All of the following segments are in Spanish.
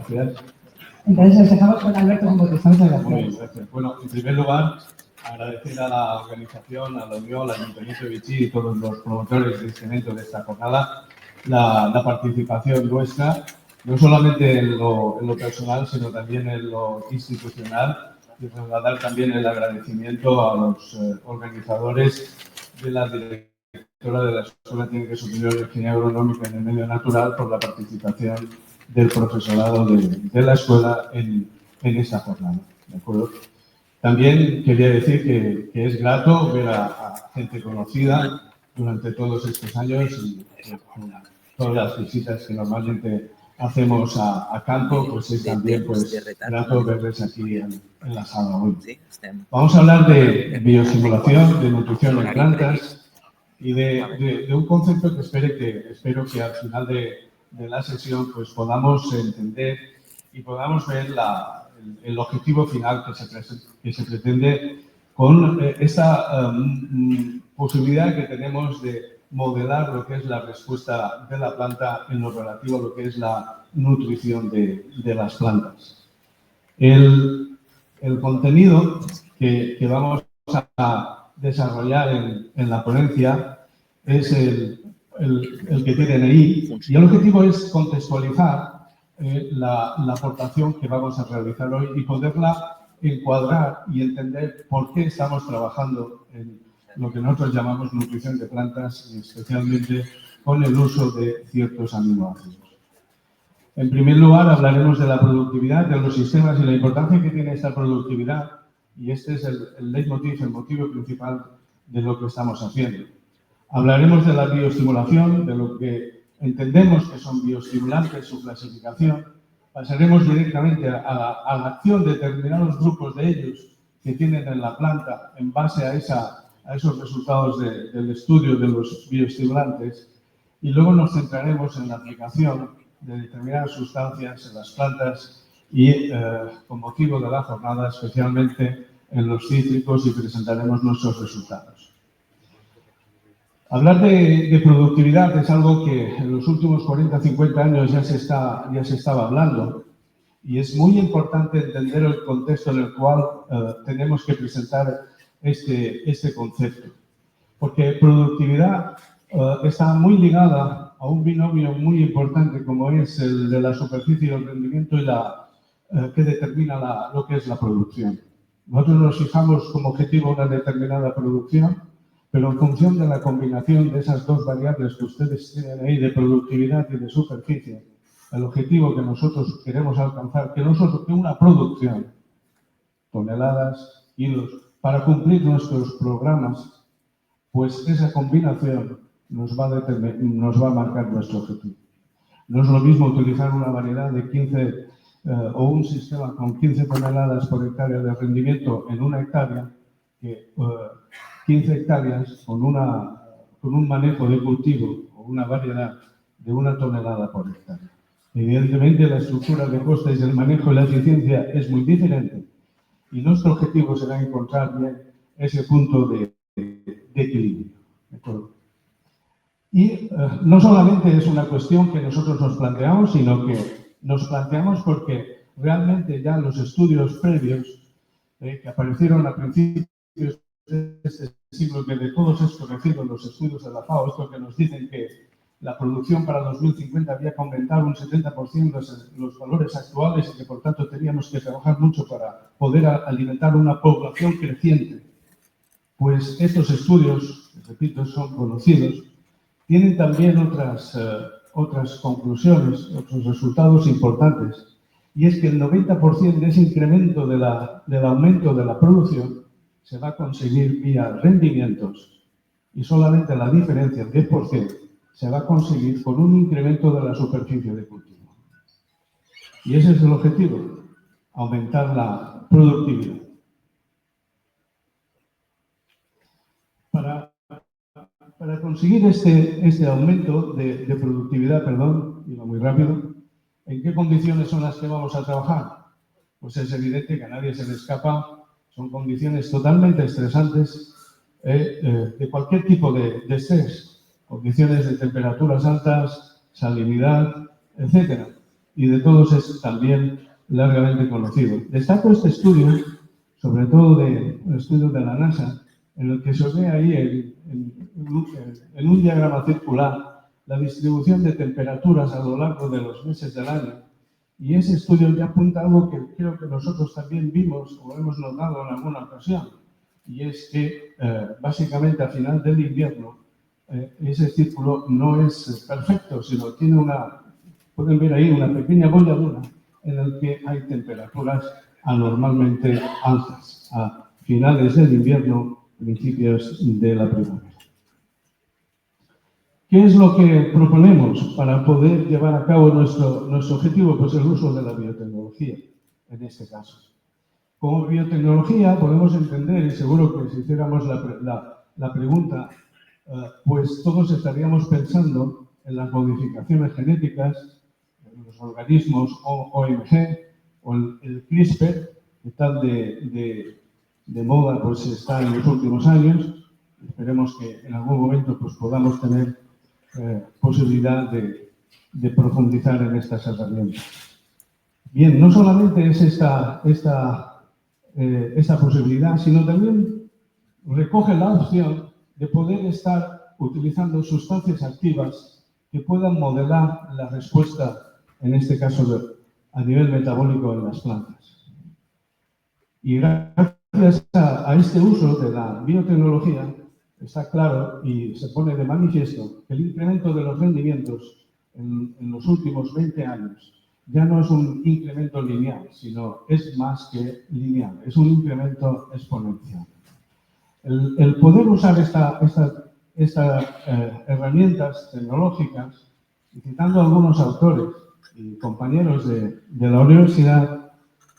Gracias. Entonces, les dejamos con Alberto como Bautista. Muchas gracias. Muy bien, gracias. Bueno, en primer lugar, agradecer a la organización, a la Unión, al Ayuntamiento de Vichy y todos los promotores de este evento, de esta jornada, la participación nuestra, no solamente en lo personal, sino también en lo institucional, y trasladar también el agradecimiento a los organizadores de la directora de la Escuela Técnica Superior de Ingeniería Agronómica en el Medio Natural por la participación del profesorado de la escuela en esta jornada. ¿De acuerdo? También quería decir que es grato ver a gente conocida durante todos estos años y todas las visitas que normalmente hacemos a campo, pues es también grato verles aquí en la sala hoy. Vamos a hablar de bioestimulación, de nutrición en plantas y de un concepto que espero que al final de la sesión pues podamos entender y podamos ver el objetivo final que se pretende con esta posibilidad que tenemos de modelar lo que es la respuesta de la planta en lo relativo a lo que es la nutrición de las plantas. El contenido que vamos a desarrollar en la ponencia es el que tienen ahí, y el objetivo es contextualizar la aportación que vamos a realizar hoy y poderla encuadrar y entender por qué estamos trabajando en lo que nosotros llamamos nutrición de plantas, y especialmente con el uso de ciertos aminoácidos. En primer lugar, hablaremos de la productividad de los sistemas y la importancia que tiene esta productividad, y este es el leitmotiv, el motivo principal de lo que estamos haciendo. Hablaremos de la bioestimulación, de lo que entendemos que son bioestimulantes, su clasificación. Pasaremos directamente a la acción de determinados grupos de ellos que tienen en la planta en base a esos resultados del estudio de los bioestimulantes, y luego nos centraremos en la aplicación de determinadas sustancias en las plantas y, con motivo de la jornada, especialmente en los cítricos, y presentaremos nuestros resultados. Hablar de productividad es algo que en los últimos 40 o 50 años ya se estaba hablando, y es muy importante entender el contexto en el cual tenemos que presentar este concepto, porque productividad está muy ligada a un binomio muy importante como es el de la superficie del rendimiento y que determina lo que es la producción. Nosotros nos fijamos como objetivo una determinada producción, pero en función de la combinación de esas dos variables que ustedes tienen ahí, de productividad y de superficie, el objetivo que nosotros queremos alcanzar, que una producción, toneladas, kilos, para cumplir nuestros programas, pues esa combinación nos va a marcar nuestro objetivo. No es lo mismo utilizar una variedad de 15 o un sistema con 15 toneladas por hectárea de rendimiento en una hectárea que 15 hectáreas con un manejo de cultivo o una variedad de 1 tonelada por hectárea. Evidentemente, la estructura de costes, el manejo y la eficiencia es muy diferente, y nuestro objetivo será encontrar bien ese punto de equilibrio. ¿De acuerdo? Y no solamente es una cuestión que nosotros nos planteamos, sino que nos planteamos porque realmente ya los estudios previos que aparecieron a principios de este siglo, que de todos es conocido los estudios de la FAO, esto que nos dicen que la producción para 2050 había que aumentar un 70% los valores actuales, y que por tanto teníamos que trabajar mucho para poder alimentar una población creciente. Pues estos estudios, repito, son conocidos, tienen también otras conclusiones, otros resultados importantes, y es que el 90% de ese incremento del aumento de la producción se va a conseguir vía rendimientos, y solamente la diferencia, el 10%, se va a conseguir con un incremento de la superficie de cultivo. Y ese es el objetivo, aumentar la productividad. Para conseguir este aumento de productividad, iba muy rápido, ¿en qué condiciones son las que vamos a trabajar? Pues es evidente que a nadie se le escapa, son condiciones totalmente estresantes, de cualquier tipo de estrés, condiciones de temperaturas altas, salinidad, etc. y de todos es también largamente conocido. Destaco este estudio, sobre todo el estudio de la NASA, en el que se ve ahí en un diagrama circular la distribución de temperaturas a lo largo de los meses del año. Y ese estudio ya apunta algo que creo que nosotros también vimos o hemos notado en alguna ocasión, y es que básicamente al final del invierno ese círculo no es perfecto, sino tiene pueden ver ahí una pequeña bolladura en la que hay temperaturas anormalmente altas a finales del invierno, principios de la primavera. ¿Qué es lo que proponemos para poder llevar a cabo nuestro objetivo? Pues el uso de la biotecnología, en este caso. Como biotecnología podemos entender, y seguro que si hiciéramos la pregunta, pues todos estaríamos pensando en las modificaciones genéticas, en los organismos OMG o el CRISPR, que tal de moda pues está en los últimos años. Esperemos que en algún momento pues podamos tener posibilidad de profundizar en estas herramientas. Bien, no solamente es esta posibilidad, sino también recoge la opción de poder estar utilizando sustancias activas que puedan modelar la respuesta, en este caso a nivel metabólico en las plantas. Y gracias a este uso de la biotecnología, está claro y se pone de manifiesto que el incremento de los rendimientos en los últimos 20 años ya no es un incremento lineal, sino es más que lineal, es un incremento exponencial. El poder usar estas herramientas tecnológicas, y citando a algunos autores y compañeros de la universidad,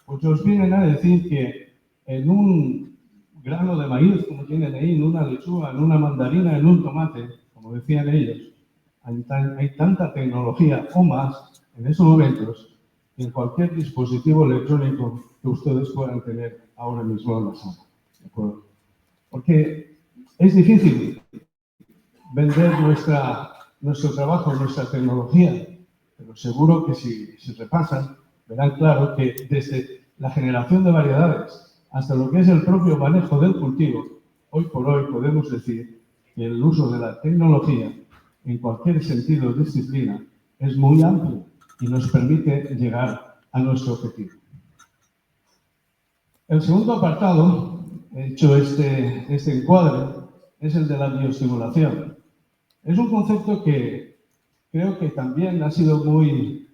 pues nos vienen a decir que en un grano de maíz, como tienen ahí, en una lechuga, en una mandarina, en un tomate, como decían ellos, hay tanta tecnología o más en esos momentos que en cualquier dispositivo electrónico que ustedes puedan tener ahora mismo en la sala. ¿De acuerdo? Porque es difícil vender nuestro trabajo, nuestra tecnología, pero seguro que si repasan, verán claro que desde la generación de variedades hasta lo que es el propio manejo del cultivo, hoy por hoy podemos decir que el uso de la tecnología en cualquier sentido o disciplina es muy amplio y nos permite llegar a nuestro objetivo. El segundo apartado, hecho este encuadre, es el de la bioestimulación. Es un concepto que creo que también ha sido muy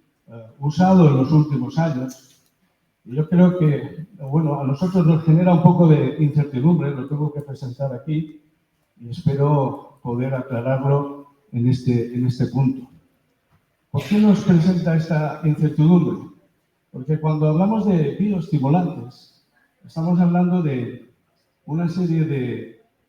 usado en los últimos años. Y yo creo que, bueno, a nosotros nos genera un poco de incertidumbre, lo tengo que presentar aquí y espero poder aclararlo en este punto. ¿Por qué nos presenta esta incertidumbre? Porque cuando hablamos de bioestimulantes, estamos hablando de una serie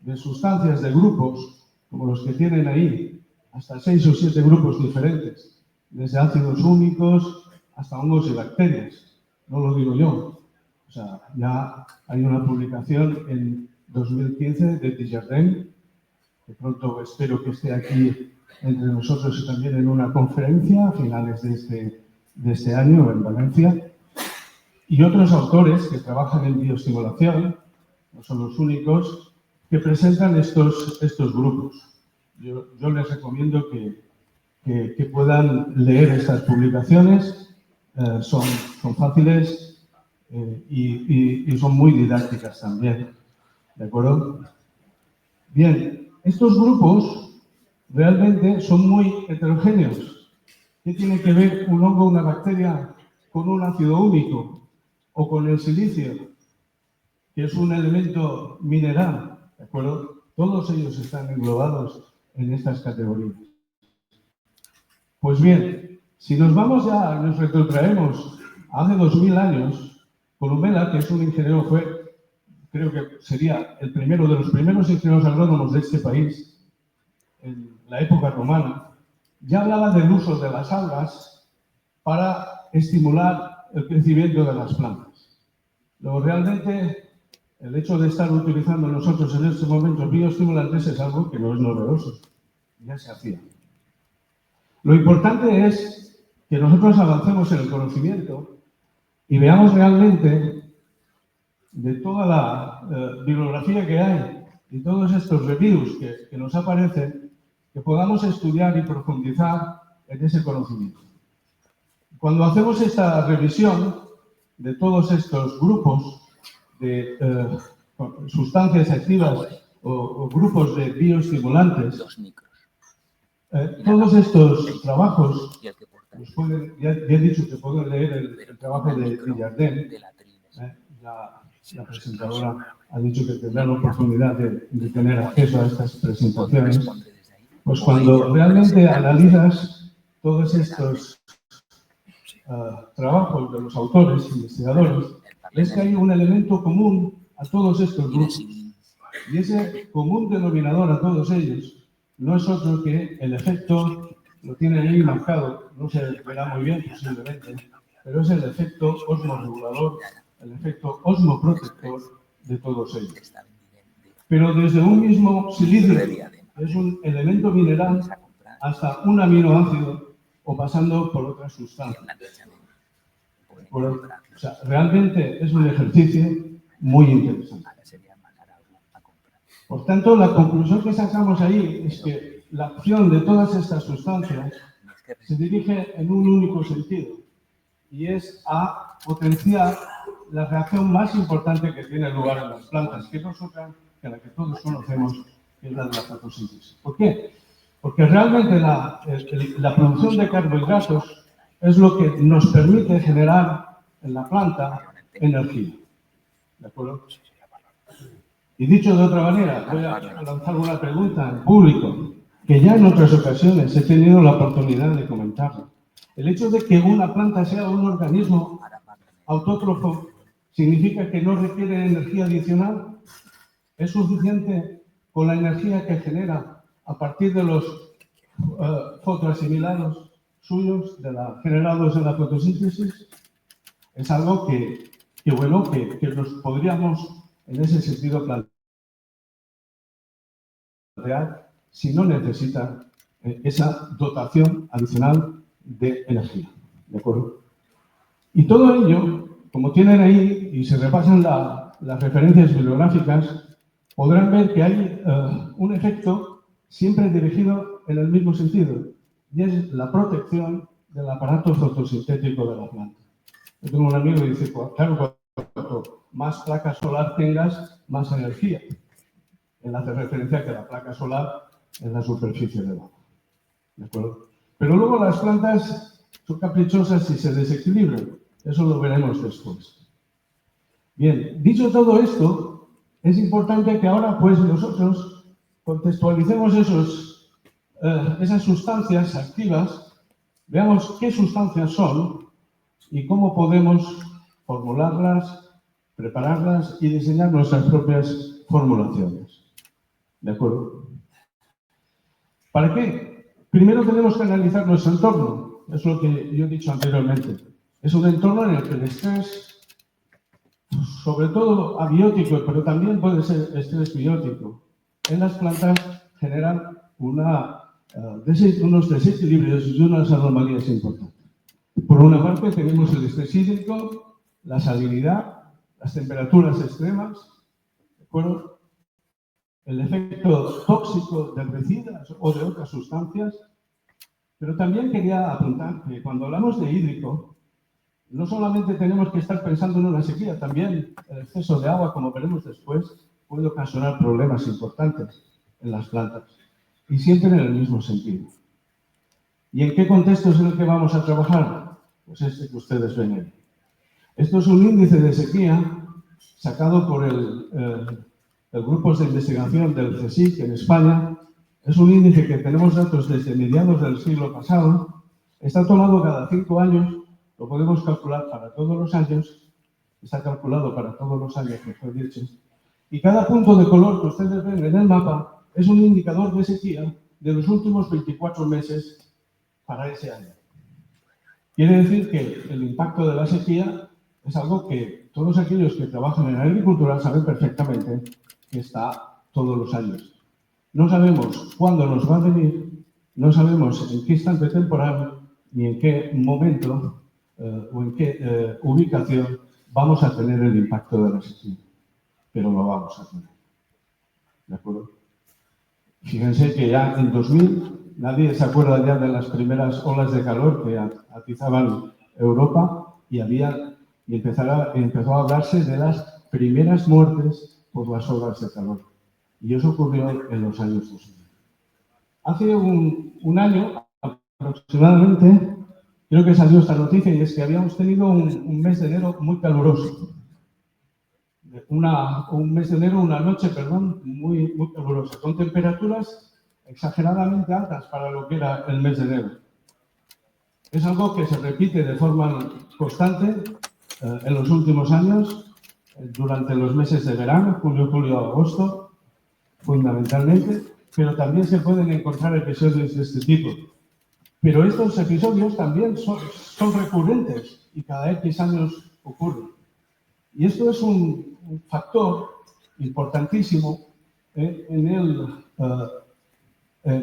de sustancias, de grupos, como los que tienen ahí, hasta 6 o 7 grupos diferentes, desde ácidos úmicos hasta hongos y bacterias. No lo digo yo. O sea, ya hay una publicación en 2015 de Desjardins, que pronto espero que esté aquí entre nosotros y también en una conferencia a finales de este año en Valencia. Y otros autores que trabajan en bioestimulación, no son los únicos, que presentan estos grupos. Yo les recomiendo que puedan leer estas publicaciones. Son fáciles y son muy didácticas también. ¿De acuerdo? Bien, estos grupos realmente son muy heterogéneos. ¿Qué tiene que ver un hongo o una bacteria con un ácido úmico o con el silicio, que es un elemento mineral? ¿De acuerdo? Todos ellos están englobados en estas categorías. Pues bien, si nos vamos ya, nos retrotraemos a hace 2000 años, Columela, que es un ingeniero, creo que sería el primero de los primeros ingenieros agrónomos de este país, en la época romana, ya hablaba del uso de las algas para estimular el crecimiento de las plantas. Luego, realmente, el hecho de estar utilizando nosotros en estos momentos bioestimulantes es algo que no es novedoso, ya se hacía. Lo importante es que nosotros avancemos en el conocimiento y veamos realmente de toda la bibliografía que hay y todos estos reviews que nos aparecen, que podamos estudiar y profundizar en ese conocimiento. Cuando hacemos esta revisión de todos estos grupos de sustancias activas o grupos de bioestimulantes, todos estos trabajos, ya he dicho que pueden leer el trabajo de Villardén, la presentadora ha dicho que tendrán la oportunidad de tener acceso a estas presentaciones. Pues cuando realmente analizas todos estos trabajos de los autores, investigadores, es que hay un elemento común a todos estos grupos. Y ese común denominador a todos ellos no es otro que el efecto, lo tienen ahí marcado, no se verá muy bien posiblemente, pero es el efecto osmoregulador, el efecto osmoprotector de todos ellos. Pero desde un mismo silicio, es un elemento mineral, hasta un aminoácido o pasando por otras sustancias. O sea, realmente es un ejercicio muy interesante. Por tanto, la conclusión que sacamos ahí es que la acción de todas estas sustancias se dirige en un único sentido, y es a potenciar la reacción más importante que tiene lugar en las plantas, que no es otra que la que todos conocemos, que es la de la fotosíntesis. ¿Por qué? Porque realmente la producción de carbohidratos es lo que nos permite generar en la planta energía. ¿De acuerdo? Y dicho de otra manera, voy a lanzar una pregunta en público, que ya en otras ocasiones he tenido la oportunidad de comentarlo. El hecho de que una planta sea un organismo autótrofo significa que no requiere energía adicional. ¿Es suficiente con la energía que genera a partir de los fotoasimilados suyos, generados en la fotosíntesis? Es algo que nos podríamos en ese sentido plantear si no necesita esa dotación adicional de energía. ¿De acuerdo? Y todo ello, como tienen ahí y se repasan las referencias bibliográficas, podrán ver que hay un efecto siempre dirigido en el mismo sentido, y es la protección del aparato fotosintético de la planta. Yo tengo un amigo que dice, claro, cuanto más placa solar tengas, más energía. Él hace referencia a que la placa solar es la superficie del agua. ¿De acuerdo? Pero luego las plantas son caprichosas y se desequilibran. Eso lo veremos después. Bien, dicho todo esto, es importante que ahora pues nosotros contextualicemos esas sustancias activas, veamos qué sustancias son y cómo podemos formularlas, prepararlas y diseñar nuestras propias formulaciones. ¿De acuerdo? ¿Para qué? Primero tenemos que analizar nuestro entorno. Es lo que yo he dicho anteriormente. Es un entorno en el que el estrés, sobre todo abiótico, pero también puede ser estrés biótico, en las plantas generan unos desequilibrios y unas anomalías importantes. Por una parte tenemos el estrés hídrico, la salinidad, las temperaturas extremas, ¿de acuerdo? El efecto tóxico de herbicidas o de otras sustancias. Pero también quería apuntar que cuando hablamos de hídrico, no solamente tenemos que estar pensando en una sequía, también el exceso de agua, como veremos después, puede ocasionar problemas importantes en las plantas, y siempre en el mismo sentido. ¿Y en qué contexto es en el que vamos a trabajar? Pues este que ustedes ven ahí. Esto es un índice de sequía sacado por el grupo de investigación del CSIC en España. Es un índice que tenemos datos desde mediados del siglo pasado. Está tomado cada 5 años, lo podemos calcular para todos los años. Está calculado para todos los años, mejor dicho. Y cada punto de color que ustedes ven en el mapa es un indicador de sequía de los últimos 24 meses para ese año. Quiere decir que el impacto de la sequía es algo que todos aquellos que trabajan en la agricultura saben perfectamente que está todos los años. No sabemos cuándo nos va a venir, no sabemos en qué instante temporal ni en qué momento o en qué ubicación vamos a tener el impacto de la sequía, pero lo vamos a tener. ¿De acuerdo? Fíjense que ya en 2000 nadie se acuerda ya de las primeras olas de calor que atizaban Europa y empezó a hablarse de las primeras muertes por las olas de calor. Y eso ocurrió en los años 2000. Hace un año aproximadamente, creo que salió esta noticia, y es que habíamos tenido un mes de enero muy caluroso. Un mes de enero, una noche, perdón, muy calurosa, con temperaturas exageradamente altas para lo que era el mes de enero. Es algo que se repite de forma constante en los últimos años, durante los meses de verano, julio, agosto, fundamentalmente, pero también se pueden encontrar episodios de este tipo. Pero estos episodios también son recurrentes y cada X años ocurren. Y esto es un factor importantísimo en el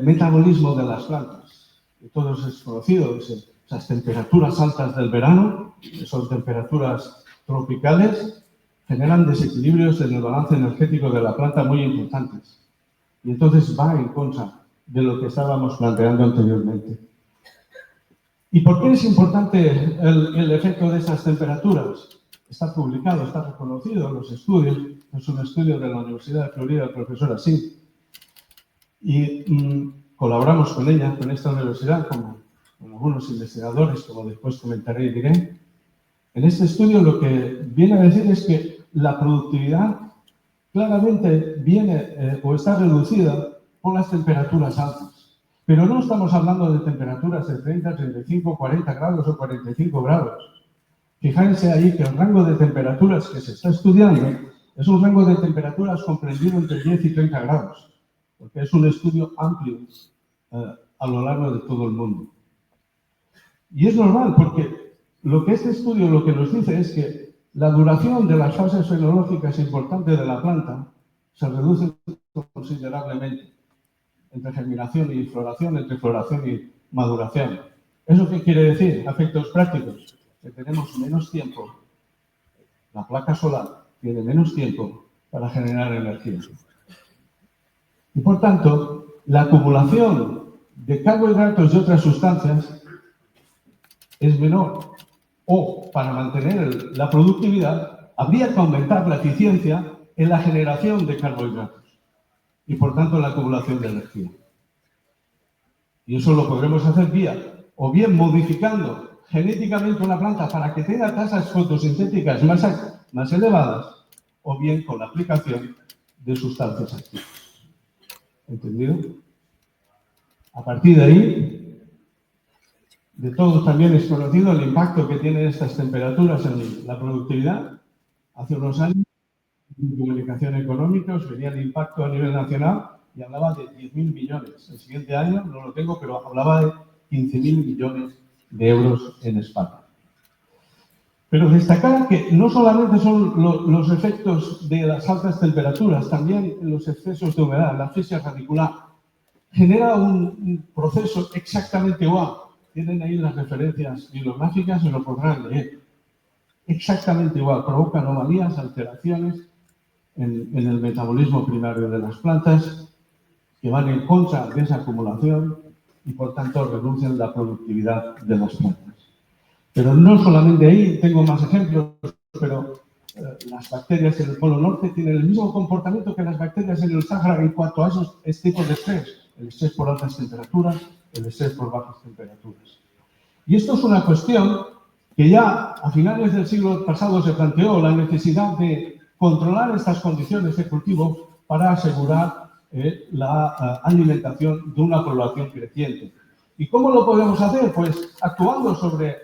metabolismo de las plantas. Y todos es conocido, esas temperaturas altas del verano, que son temperaturas tropicales, generan desequilibrios en el balance energético de la planta muy importantes. Y entonces va en contra de lo que estábamos planteando anteriormente. ¿Y por qué es importante el efecto de esas temperaturas? Está publicado, está reconocido en los estudios. Es un estudio de la Universidad de Florida, el profesor Asín. Y colaboramos con ella, con esta universidad, con algunos investigadores, como después comentaré y diré. En este estudio lo que viene a decir es que la productividad claramente viene o está reducida por las temperaturas altas. Pero no estamos hablando de temperaturas de 30, 35, 40 grados o 45 grados. Fíjense ahí que el rango de temperaturas que se está estudiando es un rango de temperaturas comprendido entre 10 y 30 grados, porque es un estudio amplio a lo largo de todo el mundo. Y es normal, porque lo que este estudio lo que nos dice es que la duración de las fases fenológicas importantes de la planta se reduce considerablemente entre germinación y floración, entre floración y maduración. ¿Eso qué quiere decir? A efectos prácticos, que tenemos menos tiempo. La placa solar tiene menos tiempo para generar energía. Y por tanto, la acumulación de carbohidratos y otras sustancias es menor. O, para mantener la productividad, habría que aumentar la eficiencia en la generación de carbohidratos y, por tanto, la acumulación de energía. Y eso lo podremos hacer o bien modificando genéticamente una planta para que tenga tasas fotosintéticas más elevadas, o bien con la aplicación de sustancias activas. ¿Entendido? A partir de ahí, de todos también es conocido el impacto que tienen estas temperaturas en la productividad. Hace unos años, en comunicación económica, os venía el impacto a nivel nacional y hablaba de 10.000 millones. El siguiente año, no lo tengo, pero hablaba de 15.000 millones de euros en España. Pero destacar que no solamente son los efectos de las altas temperaturas, también los excesos de humedad, la asfixia radicular, genera un proceso exactamente igual. Tienen ahí las referencias bibliográficas y lo podrán leer. Exactamente igual, provoca anomalías, alteraciones en el metabolismo primario de las plantas que van en contra de esa acumulación y, por tanto, reducen la productividad de las plantas. Pero no solamente ahí, tengo más ejemplos, pero las bacterias en el Polo Norte tienen el mismo comportamiento que las bacterias en el Sáhara en cuanto a esos tipos de estrés. El estrés por altas temperaturas, el estrés por bajas temperaturas. Y esto es una cuestión que ya a finales del siglo pasado se planteó la necesidad de controlar estas condiciones de cultivo para asegurar la alimentación de una población creciente. ¿Y cómo lo podemos hacer? Pues actuando sobre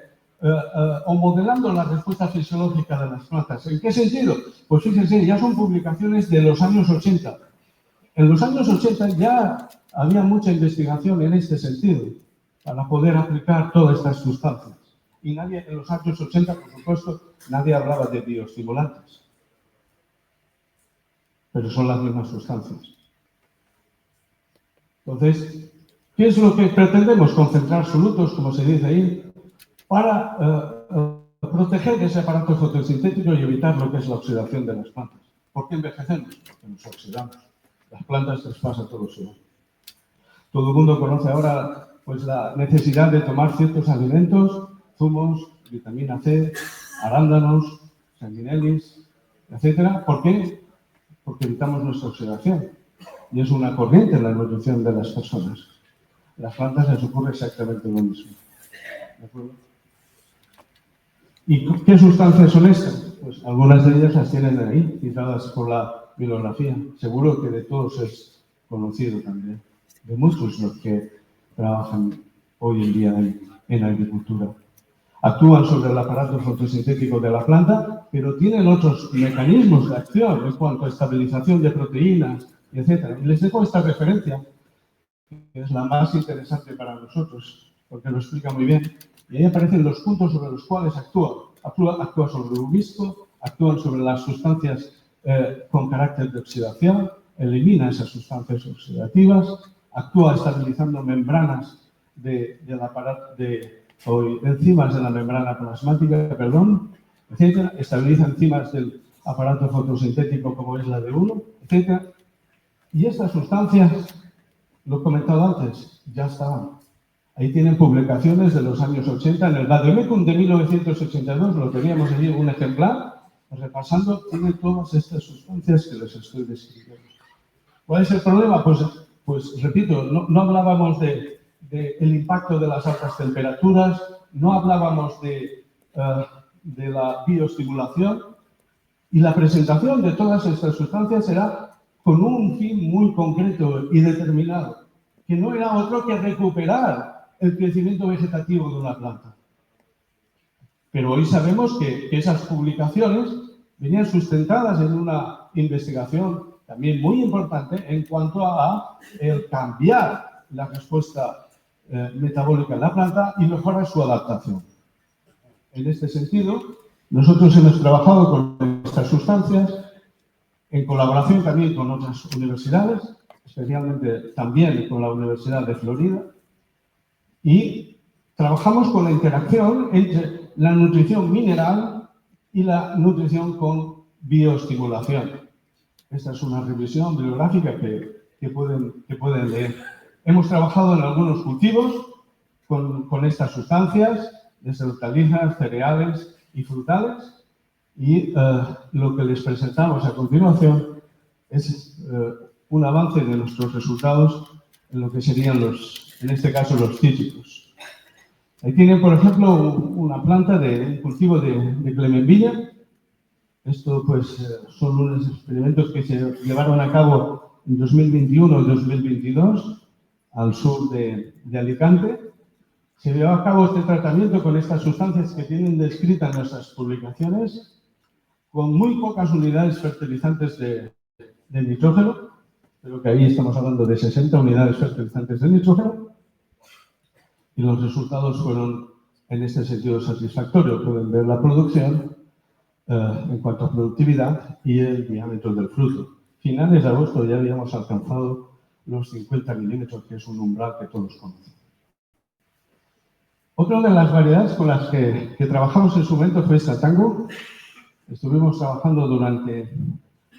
o modelando la respuesta fisiológica de las plantas. ¿En qué sentido? Pues fíjense, ya son publicaciones de los años 80. En los años 80 ya había mucha investigación en este sentido para poder aplicar todas estas sustancias. Y nadie, en los años 80, por supuesto, nadie hablaba de bioestimulantes. Pero son las mismas sustancias. Entonces, ¿Qué es lo que pretendemos? Concentrar solutos, como se dice ahí, para proteger ese aparato fotosintético y evitar lo que es la oxidación de las plantas. ¿Por qué envejecemos? Porque nos oxidamos. Las plantas les pasa todo eso. Todo el mundo conoce ahora pues, la necesidad de tomar ciertos alimentos, zumos, vitamina C, arándanos, sanguinelis, etc. ¿Por qué? Porque evitamos nuestra oxidación. Y es una corriente en la evolución de las personas. En las plantas les ocurre exactamente lo mismo. ¿De acuerdo? ¿Y qué sustancias son estas? Pues algunas de ellas las tienen ahí, citadas por la bibliografía. Seguro que de todos es conocido también, de muchos los que trabajan hoy en día en agricultura. Actúan sobre el aparato fotosintético de la planta, pero tienen otros mecanismos de acción en cuanto a estabilización de proteínas, etc. Y les dejo esta referencia, que es la más interesante para nosotros, porque lo explica muy bien. Y ahí aparecen los puntos sobre los cuales actúa. Actúa sobre el ubisto, actúan sobre las sustancias con carácter de oxidación, elimina esas sustancias oxidativas, actúa estabilizando membranas enzimas de la membrana plasmática, etc. Estabiliza enzimas del aparato fotosintético como es la D1, etc. Y estas sustancias, lo he comentado antes, ya estaban. Ahí tienen publicaciones de los años 80. En el Vademecum de 1982, lo teníamos allí un ejemplar, repasando, tiene todas estas sustancias que les estoy describiendo. ¿Cuál es el problema? Pues repito, no hablábamos del impacto de las altas temperaturas, no hablábamos de la bioestimulación, y la presentación de todas estas sustancias era con un fin muy concreto y determinado, que no era otro que recuperar el crecimiento vegetativo de una planta. Pero hoy sabemos que esas publicaciones venían sustentadas en una investigación también muy importante en cuanto a el cambiar la respuesta metabólica en la planta y mejorar su adaptación. En este sentido, nosotros hemos trabajado con estas sustancias en colaboración también con otras universidades, especialmente también con la Universidad de Florida, y trabajamos con la interacción entre la nutrición mineral y la nutrición con bioestimulación. Esta es una revisión bibliográfica que pueden leer. Hemos trabajado en algunos cultivos con estas sustancias, desde hortalizas, cereales y frutales, y lo que les presentamos a continuación es un avance de nuestros resultados en lo que serían en este caso, los cítricos. Ahí tienen, por ejemplo, una planta de un cultivo de clemenvilla. Esto, pues, son unos experimentos que se llevaron a cabo en 2021 y 2022 al sur de Alicante. Se llevó a cabo este tratamiento con estas sustancias que tienen descritas en nuestras publicaciones, con muy pocas unidades fertilizantes de nitrógeno. Creo que ahí estamos hablando de 60 unidades fertilizantes de nitrógeno. Y los resultados fueron, en este sentido, satisfactorios. Pueden ver la producción en cuanto a productividad y el diámetro del fruto. Finales de agosto ya habíamos alcanzado los 50 milímetros, que es un umbral que todos conocen. Otra de las variedades con las que trabajamos en su momento fue esta Tango. Estuvimos trabajando durante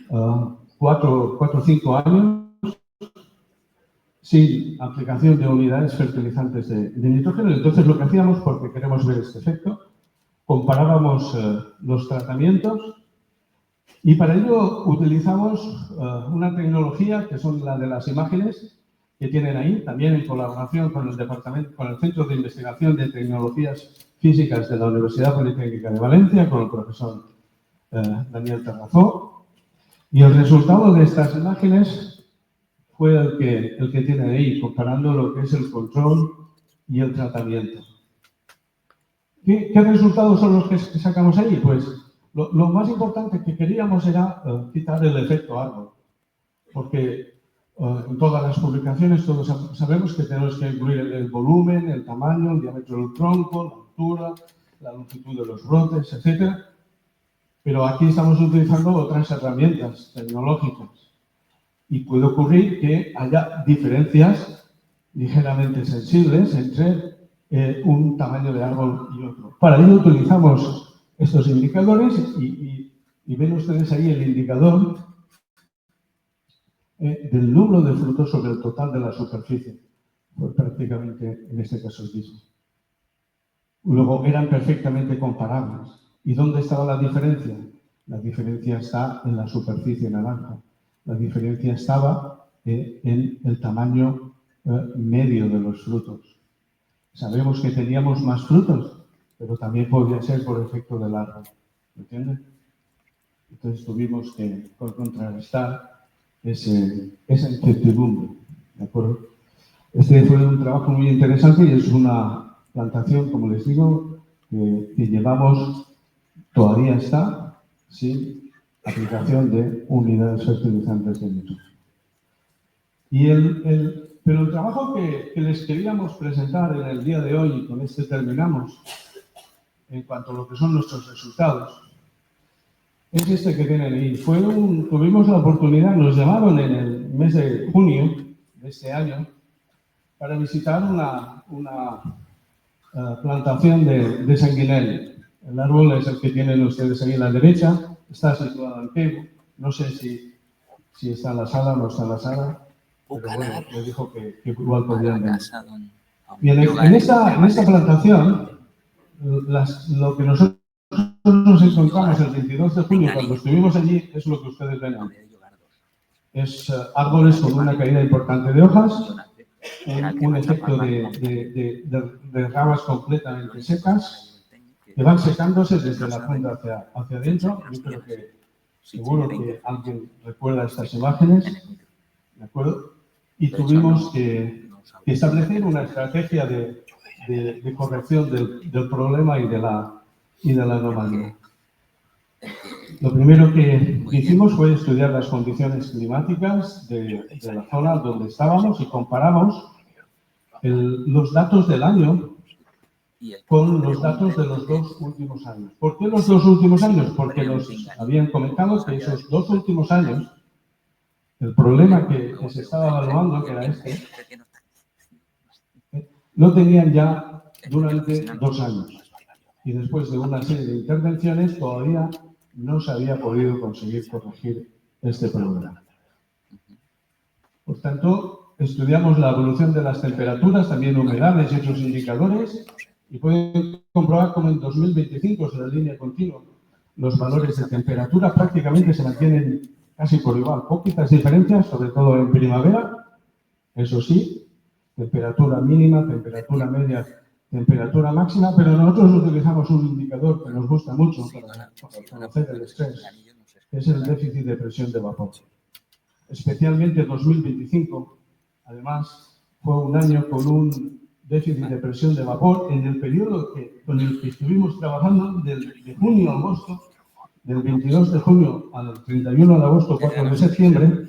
4 o 5 años sin aplicación de unidades fertilizantes de nitrógeno. Entonces, lo que hacíamos, porque queremos ver este efecto, comparábamos los tratamientos y para ello utilizamos una tecnología que son la de las imágenes que tienen ahí, también en colaboración con el Centro de Investigación de Tecnologías Físicas de la Universidad Politécnica de Valencia, con el profesor Daniel Terrazó. Y el resultado de estas imágenes fue el que tiene ahí, comparando lo que es el control y el tratamiento. ¿Qué resultados son los que sacamos ahí? Pues lo más importante que queríamos era quitar el efecto árbol, porque en todas las publicaciones todos sabemos que tenemos que incluir el volumen, el tamaño, el diámetro del tronco, la altura, la longitud de los brotes, etc. Pero aquí estamos utilizando otras herramientas tecnológicas y puede ocurrir que haya diferencias ligeramente sensibles entre un tamaño de árbol y otro. Para ello utilizamos estos indicadores y ven ustedes ahí el indicador del número de frutos sobre el total de la superficie. Pues prácticamente en este caso es mismo. Luego eran perfectamente comparables. ¿Y dónde estaba la diferencia? La diferencia está en la superficie naranja. La diferencia estaba en el tamaño medio de los frutos. Sabemos que teníamos más frutos, pero también podría ser por efecto del árbol. ¿Entienden? Entonces tuvimos que contrarrestar esa incertidumbre. ¿De acuerdo? Este fue un trabajo muy interesante y es una plantación, como les digo, que llevamos, todavía está sin aplicación de unidades fertilizantes de nitrógeno. Pero el trabajo que les queríamos presentar en el día de hoy, y con este terminamos, en cuanto a lo que son nuestros resultados, es este que tienen ahí. Tuvimos la oportunidad, nos llamaron en el mes de junio de este año para visitar una plantación de sanguinelli. El árbol es el que tienen ustedes ahí a la derecha, está situado en Pego. No sé si está en la sala o no está en la sala, pero bueno, me dijo que igual podían venir. Bien, en esta plantación, lo que nosotros nos encontramos el 22 de junio, cuando estuvimos allí, es lo que ustedes ven ahí. Es árboles con una caída importante de hojas, un efecto de ramas completamente secas, que van secándose desde la punta hacia adentro. Yo creo que seguro que alguien recuerda estas imágenes, ¿de acuerdo? Y tuvimos que establecer una estrategia de corrección del problema y de la anomalía. Lo primero que hicimos fue estudiar las condiciones climáticas de la zona donde estábamos y comparamos los datos del año con los datos de los 2 últimos años. ¿Por qué los 2 últimos años? Porque nos habían comentado que esos 2 últimos años, el problema que se estaba evaluando, que era este, lo tenían ya durante 2 años. Y después de una serie de intervenciones, todavía no se había podido conseguir corregir este problema. Por tanto, estudiamos la evolución de las temperaturas, también humedades y otros indicadores, y pueden comprobar cómo en 2025, en la línea continua, los valores de temperatura prácticamente se mantienen casi por igual. Poquitas diferencias, sobre todo en primavera, eso sí, temperatura mínima, temperatura media, temperatura máxima, pero nosotros utilizamos un indicador que nos gusta mucho para conocer el estrés, que es el déficit de presión de vapor. Especialmente 2025, además, fue un año con un déficit de presión de vapor en el periodo con el que estuvimos trabajando de junio a agosto, del 22 de junio al 31 de agosto, 4 de septiembre.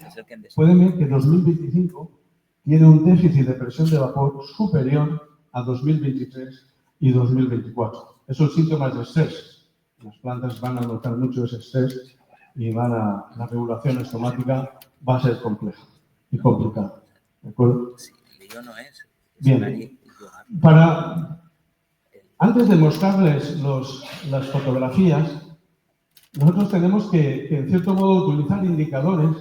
Pueden ver que 2025 tiene un déficit de presión de vapor superior a 2023 y 2024. Esos síntomas de estrés. Las plantas van a notar mucho ese estrés y la regulación estomática va a ser compleja y complicada. ¿De acuerdo? Bien. Antes de mostrarles las fotografías, nosotros tenemos que, en cierto modo, utilizar indicadores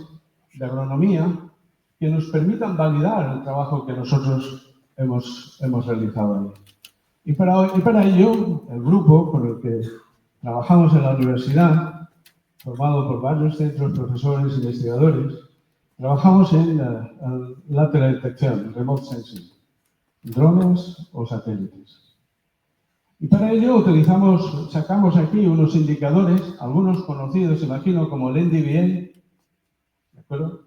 de agronomía que nos permitan validar el trabajo que nosotros hemos realizado ahí. Y para ello, el grupo con el que trabajamos en la universidad, formado por varios centros, profesores, investigadores, trabajamos en la teledetección, remote sensing, drones o satélites. Y para ello sacamos aquí unos indicadores, algunos conocidos, imagino, como el NDVI, ¿de acuerdo?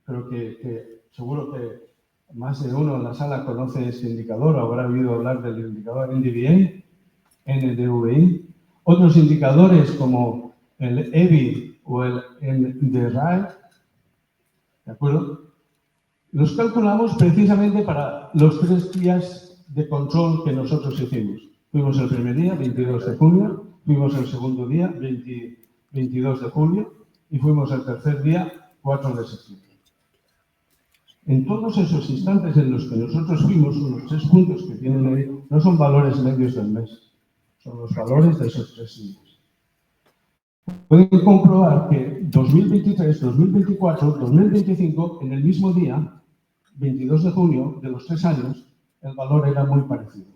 Creo que seguro que más de uno en la sala conoce este indicador, habrá oído hablar del indicador NDVI, NDVI. Otros indicadores como el EBI o el NDRI, ¿de acuerdo? Los calculamos precisamente para los 3 días de control que nosotros hicimos. Fuimos el primer día, 22 de junio, fuimos el segundo día, 22 de julio, y fuimos el tercer día, 4 de septiembre. En todos esos instantes en los que nosotros fuimos, los 3 puntos que tienen ahí, no son valores medios del mes, son los valores de esos 3 días. Pueden comprobar que 2023, 2024, 2025, en el mismo día, 22 de junio de los 3 años, el valor era muy parecido.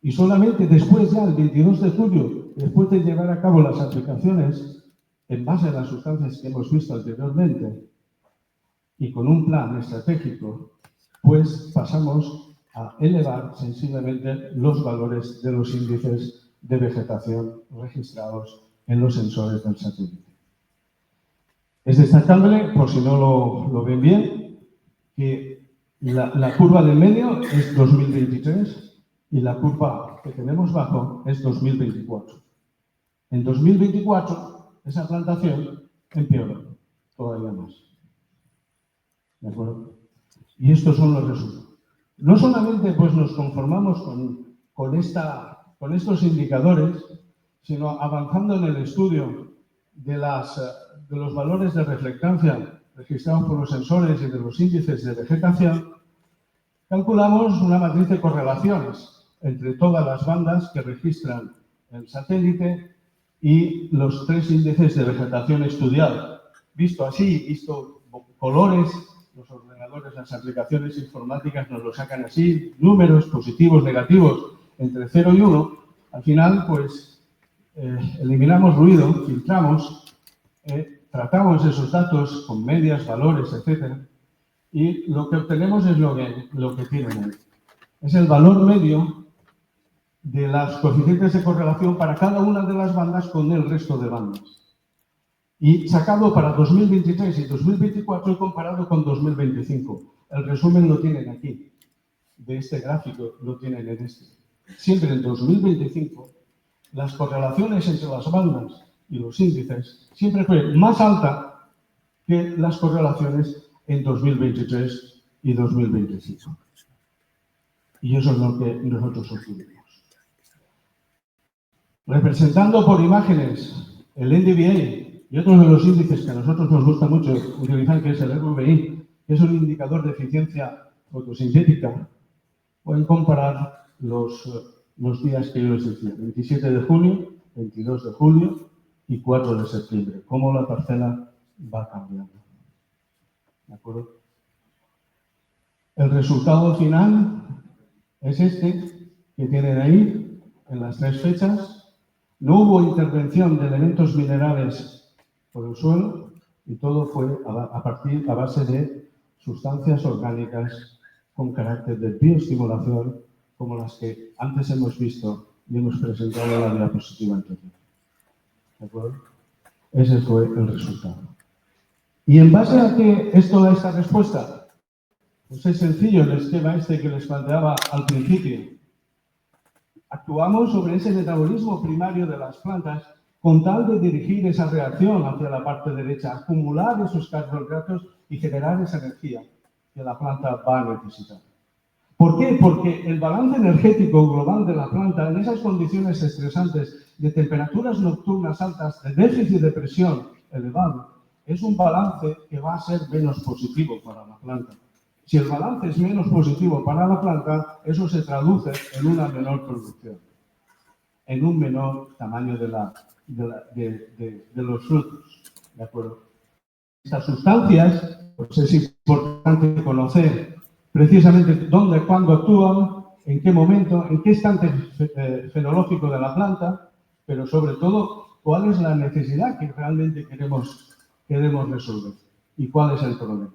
Y solamente después, ya el 22 de julio, después de llevar a cabo las aplicaciones en base a las sustancias que hemos visto anteriormente y con un plan estratégico, pues pasamos a elevar sensiblemente los valores de los índices de vegetación registrados en los sensores del satélite. Es destacable, por si no lo ven bien, que la curva del medio es 2023 y la curva que tenemos bajo es 2024. En 2024, esa plantación empeora todavía más. ¿De acuerdo? Y estos son los resultados. No solamente pues, nos conformamos con estos indicadores, sino avanzando en el estudio de los valores de reflectancia registrados por los sensores y de los índices de vegetación, calculamos una matriz de correlaciones entre todas las bandas que registran el satélite y los 3 índices de vegetación estudiados. Visto así, visto colores, los ordenadores, las aplicaciones informáticas nos lo sacan así, números positivos, negativos, entre 0 y 1. Al final, pues, eliminamos ruido, filtramos, tratamos esos datos con medias, valores, etc. Y lo que obtenemos es lo que tienen ahí. Es el valor medio de las coeficientes de correlación para cada una de las bandas con el resto de bandas. Y sacado para 2023 y 2024 y comparado con 2025. El resumen lo tienen aquí. De este gráfico lo tienen en este. Siempre en 2025, las correlaciones entre las bandas y los índices siempre fue más alta que las correlaciones en 2023 y 2025. Y eso es lo que nosotros obtuvimos. Representando por imágenes el NDVI y otros de los índices que a nosotros nos gusta mucho utilizar, que es el RVI, que es un indicador de eficiencia fotosintética, pueden comparar los días que yo les decía, 27 de junio, 22 de julio y 4 de septiembre, cómo la parcela va cambiando. ¿De acuerdo? El resultado final es este que tienen ahí en las 3 fechas. No hubo intervención de elementos minerales por el suelo y todo fue a base de sustancias orgánicas con carácter de bioestimulación, como las que antes hemos visto y hemos presentado en la diapositiva anterior. ¿De acuerdo? Ese fue el resultado. Y en base a que esta respuesta, pues es sencillo el esquema este que les planteaba al principio. Actuamos sobre ese metabolismo primario de las plantas con tal de dirigir esa reacción hacia la parte derecha, acumular esos carbohidratos y generar esa energía que la planta va a necesitar. ¿Por qué? Porque el balance energético global de la planta en esas condiciones estresantes de temperaturas nocturnas altas, de déficit de presión elevado, es un balance que va a ser menos positivo para la planta. Si el balance es menos positivo para la planta, eso se traduce en una menor producción, en un menor tamaño de los frutos. ¿De acuerdo? Estas sustancias, pues es importante conocer precisamente dónde, cuándo actúan, en qué momento, en qué instante fenológico de la planta, pero sobre todo cuál es la necesidad que realmente queremos resolver y cuál es el problema.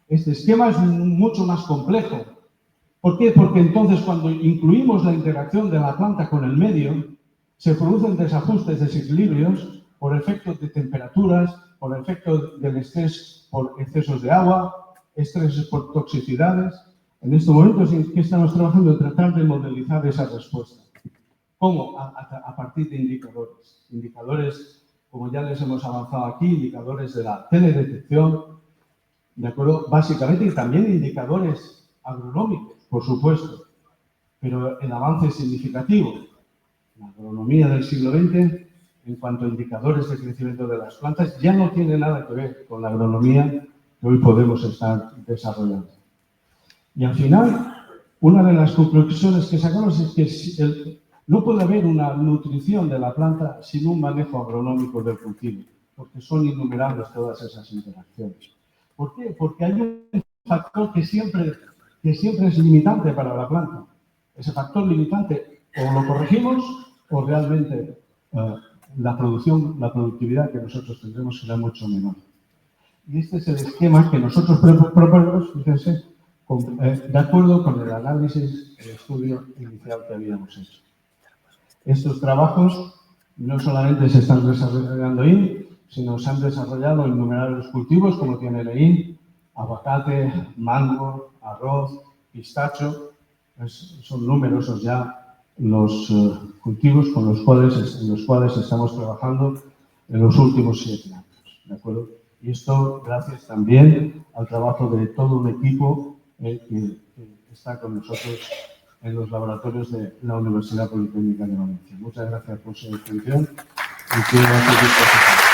Este esquema es mucho más complejo. ¿Por qué? Porque entonces cuando incluimos la interacción de la planta con el medio, se producen desajustes, desequilibrios por efectos de temperaturas, por efecto del estrés por excesos de agua, estrés por toxicidades. En estos momentos en que estamos trabajando en tratar de modelizar esa respuesta. ¿Cómo? A partir de indicadores. Indicadores, como ya les hemos avanzado aquí, indicadores de la teledetección, ¿de acuerdo? Básicamente, y también indicadores agronómicos, por supuesto, pero el avance es significativo. La agronomía del siglo XX, en cuanto a indicadores de crecimiento de las plantas, ya no tiene nada que ver con la agronomía que hoy podemos estar desarrollando. Y al final, una de las conclusiones que sacamos es que no puede haber una nutrición de la planta sin un manejo agronómico del cultivo, porque son innumerables todas esas interacciones. ¿Por qué? Porque hay un factor que siempre es limitante para la planta. Ese factor limitante o lo corregimos o realmente la productividad que nosotros tendremos será mucho menor. Y este es el esquema que nosotros proponemos, fíjense, de acuerdo con el análisis, el estudio inicial que habíamos hecho. Estos trabajos no solamente se están desarrollando ahí, sino se han desarrollado en innumerables cultivos como tiene leín, aguacate, mango, arroz, pistacho. Son numerosos ya los cultivos en los cuales estamos trabajando en los últimos 7 años. ¿De acuerdo? Y esto gracias también al trabajo de todo un equipo que está con nosotros en los laboratorios de la Universidad Politécnica de Valencia. Muchas gracias por su atención y quedo a su disposición.